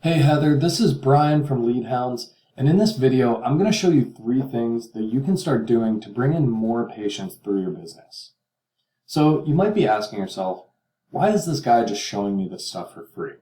Hey Heather, this is Brian from Leadhounds, and in this video, I'm going to show you 3 things that you can start doing to bring in more patients through your business. So you might be asking yourself, why is this guy just showing me this stuff for free?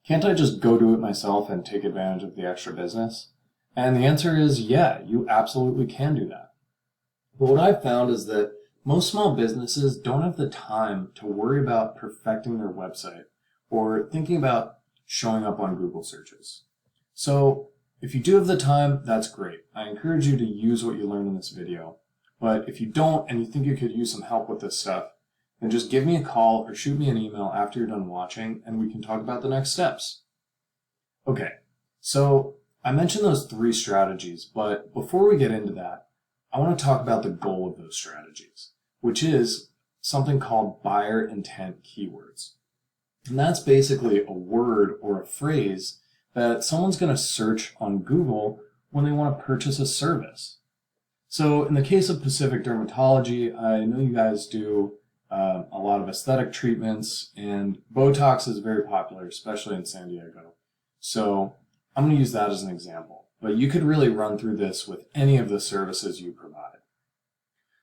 Can't I just go do it myself and take advantage of the extra business? And the answer is, yeah, you absolutely can do that. But what I've found is that most small businesses don't have the time to worry about perfecting their website or thinking about showing up on Google searches. So if you do have the time, that's great. I encourage you to use what you learned in this video. But if you don't and you think you could use some help with this stuff, then just give me a call or shoot me an email after you're done watching and we can talk about the next steps. Okay, so I mentioned those 3 strategies, but before we get into that, I want to talk about the goal of those strategies, which is something called buyer intent keywords. And that's basically a word or a phrase that someone's going to search on Google when they want to purchase a service. So in the case of Pacific Dermatology, I know you guys do a lot of aesthetic treatments, and Botox is very popular, especially in San Diego. So I'm going to use that as an example, but you could really run through this with any of the services you provide.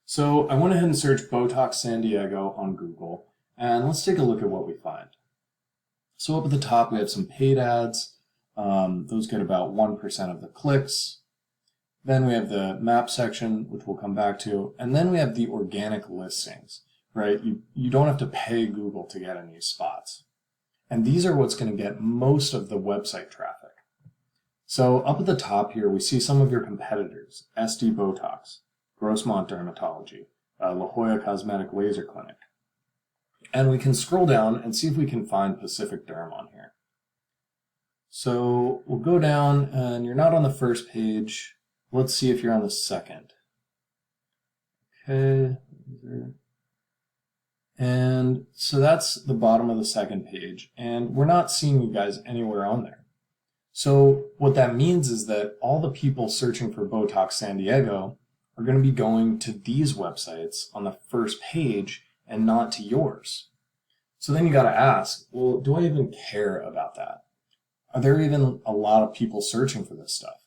So I went ahead and searched Botox San Diego on Google, and let's take a look at what we find. So up at the top, we have some paid ads. Those get about 1% of the clicks. Then we have the map section, which we'll come back to. And then we have the organic listings, right? You don't have to pay Google to get any spots. And these are what's going to get most of the website traffic. So up at the top here, we see some of your competitors: SD Botox, Grossmont Dermatology, La Jolla Cosmetic Laser Clinic. And we can scroll down and see if we can find Pacific Derm on here. So we'll go down, and you're not on the first page. Let's see if you're on the second. Okay. And so that's the bottom of the second page, and we're not seeing you guys anywhere on there. So what that means is that all the people searching for Botox San Diego are going to be going to these websites on the first page and not to yours. So then you got to ask, well, do I even care about that? Are there even a lot of people searching for this stuff?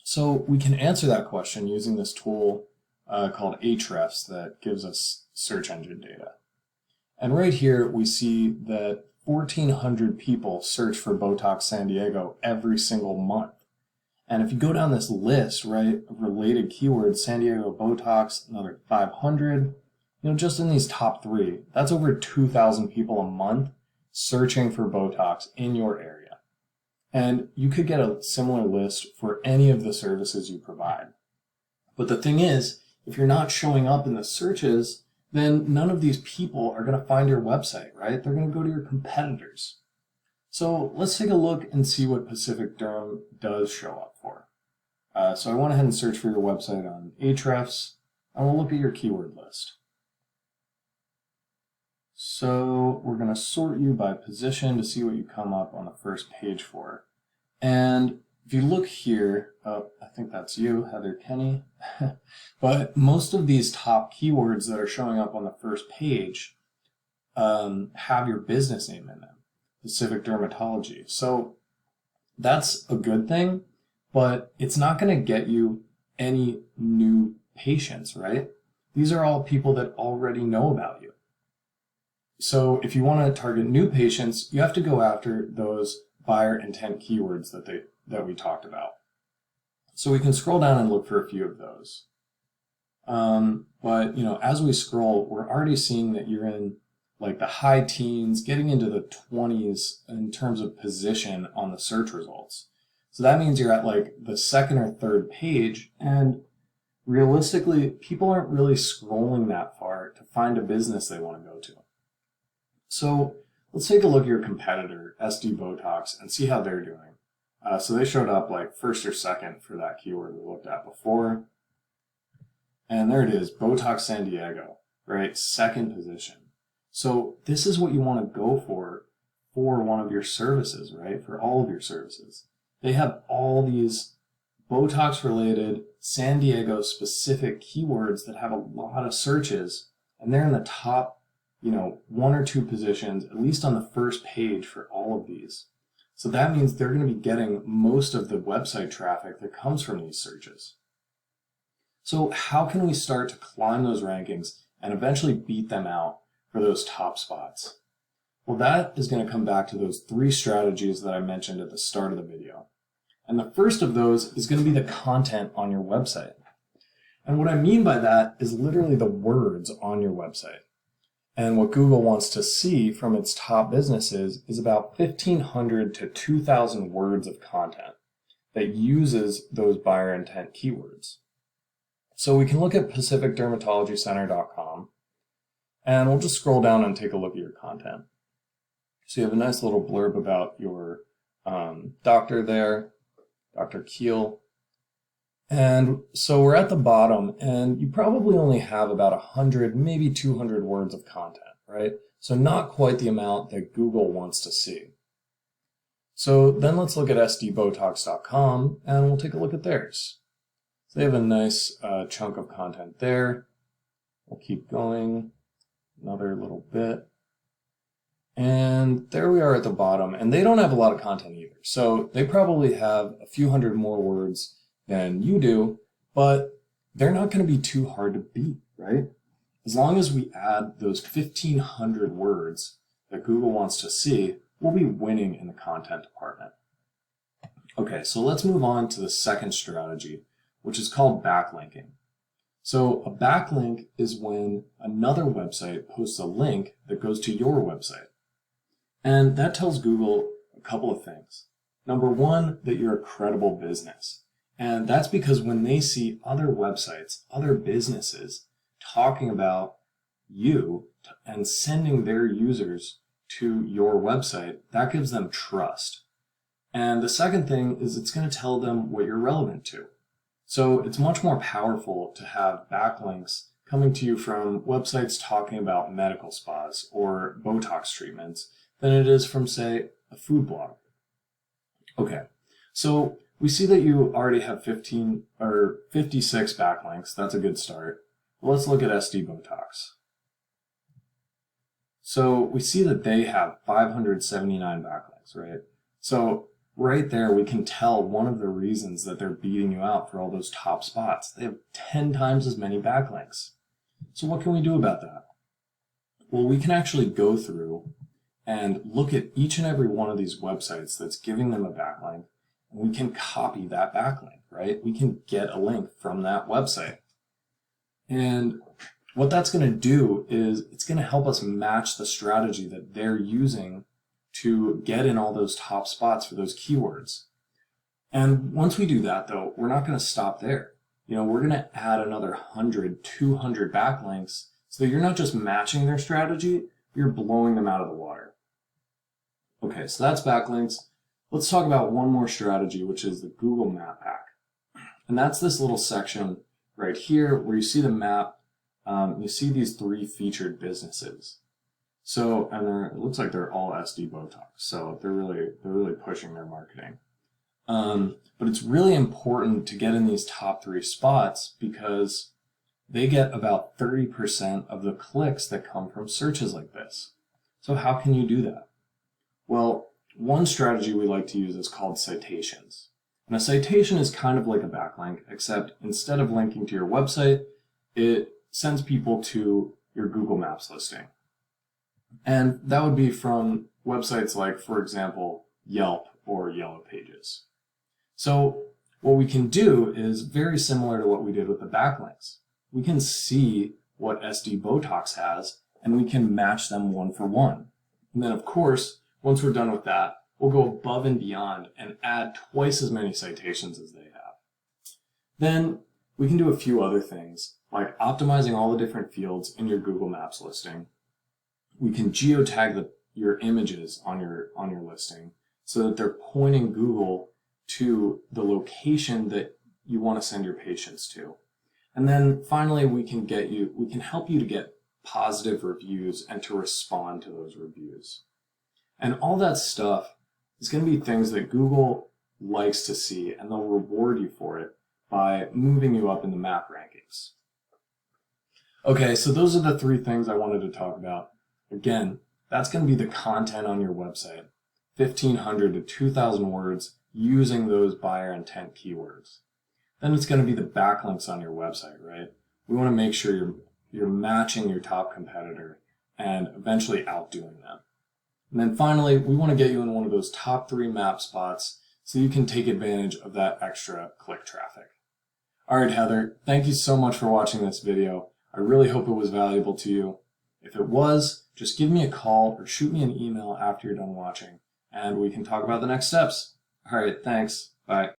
So we can answer that question using this tool called Ahrefs that gives us search engine data. And right here we see that 1,400 people search for Botox San Diego every single month. And if you go down this list, right, of related keywords, San Diego Botox, another 500, just in these top 3, that's over 2,000 people a month searching for Botox in your area. And you could get a similar list for any of the services you provide. But the thing is, if you're not showing up in the searches, then none of these people are going to find your website, right? They're going to go to your competitors. So let's take a look and see what Pacific Derm does show up for. So I went ahead and searched for your website on Ahrefs, and we'll look at your keyword list. So we're going to sort you by position to see what you come up on the first page for. And if you look here, I think that's you, Heather Kenny. But most of these top keywords that are showing up on the first page have your business name in them, Pacific Dermatology. So that's a good thing, but it's not going to get you any new patients, right? These are all people that already know about you. So if you want to target new patients, you have to go after those buyer intent keywords that we talked about. So we can scroll down and look for a few of those. But as we scroll, we're already seeing that you're in like the high teens, getting into the 20s in terms of position on the search results. So that means you're at like the second or third page, and realistically, people aren't really scrolling that far to find a business they want to go to. So let's take a look at your competitor, SD Botox, and see how they're doing. So they showed up like first or second for that keyword we looked at before. And there it is, Botox San Diego, right? Second position. So this is what you want to go for one of your services, right? For all of your services. They have all these Botox related San Diego specific keywords that have a lot of searches, and they're in the top 1 or 2 positions, at least on the first page for all of these. So that means they're going to be getting most of the website traffic that comes from these searches. So how can we start to climb those rankings and eventually beat them out for those top spots? Well, that is going to come back to those 3 strategies that I mentioned at the start of the video. And the first of those is going to be the content on your website. And what I mean by that is literally the words on your website. And what Google wants to see from its top businesses is about 1,500 to 2,000 words of content that uses those buyer intent keywords. So we can look at pacificdermatologycenter.com, and we'll just scroll down and take a look at your content. So you have a nice little blurb about your doctor there, Dr. Keel. And so we're at the bottom, and you probably only have about 100, maybe 200 words of content, right? So not quite the amount that Google wants to see. So then let's look at sdbotox.com, and we'll take a look at theirs. So they have a nice chunk of content there. We'll keep going another little bit. And there we are at the bottom, and they don't have a lot of content either. So they probably have a few hundred more words than you do, but they're not going to be too hard to beat, right? As long as we add those 1,500 words that Google wants to see, we'll be winning in the content department. Okay, so let's move on to the second strategy, which is called backlinking. So a backlink is when another website posts a link that goes to your website. And that tells Google a couple of things. Number one, that you're a credible business. And that's because when they see other websites, other businesses talking about you and sending their users to your website, that gives them trust. And the second thing is it's going to tell them what you're relevant to. So it's much more powerful to have backlinks coming to you from websites talking about medical spas or Botox treatments than it is from, say, a food blog. Okay, so we see that you already have 56 backlinks. That's a good start. Let's look at SD Botox. So we see that they have 579 backlinks, right? So right there, we can tell one of the reasons that they're beating you out for all those top spots. They have 10 times as many backlinks. So what can we do about that? Well, we can actually go through and look at each and every one of these websites that's giving them a backlink, and we can copy that backlink, right? We can get a link from that website. And what that's going to do is it's going to help us match the strategy that they're using to get in all those top spots for those keywords. And once we do that, though, we're not going to stop there. We're going to add another 100, 200 backlinks so that you're not just matching their strategy, you're blowing them out of the water. Okay, so that's backlinks. Let's talk about one more strategy, which is the Google Map Pack. And that's this little section right here where you see the map, you see these 3 featured businesses. So, and it looks like they're all SD Botox, so they're really pushing their marketing. But it's really important to get in these top 3 spots because they get about 30% of the clicks that come from searches like this. So how can you do that? Well, one strategy we like to use is called citations. And a citation is kind of like a backlink, except instead of linking to your website, it sends people to your Google Maps listing. And that would be from websites like, for example, Yelp or Yellow Pages. So what we can do is very similar to what we did with the backlinks. We can see what SD Botox has, and we can match them one for one. And then, of course, once we're done with that, we'll go above and beyond and add twice as many citations as they have. Then we can do a few other things, like optimizing all the different fields in your Google Maps listing. We can geotag your images on your listing so that they're pointing Google to the location that you want to send your patients to. And then finally, we can help you to get positive reviews and to respond to those reviews. And all that stuff is going to be things that Google likes to see, and they'll reward you for it by moving you up in the map rankings. Okay, so those are the 3 things I wanted to talk about. Again, that's going to be the content on your website. 1,500 to 2,000 words using those buyer intent keywords. Then it's going to be the backlinks on your website, right? We want to make sure you're matching your top competitor and eventually outdoing them. And then finally, we want to get you in one of those top 3 map spots so you can take advantage of that extra click traffic. All right, Heather, thank you so much for watching this video. I really hope it was valuable to you. If it was, just give me a call or shoot me an email after you're done watching, and we can talk about the next steps. All right, thanks. Bye.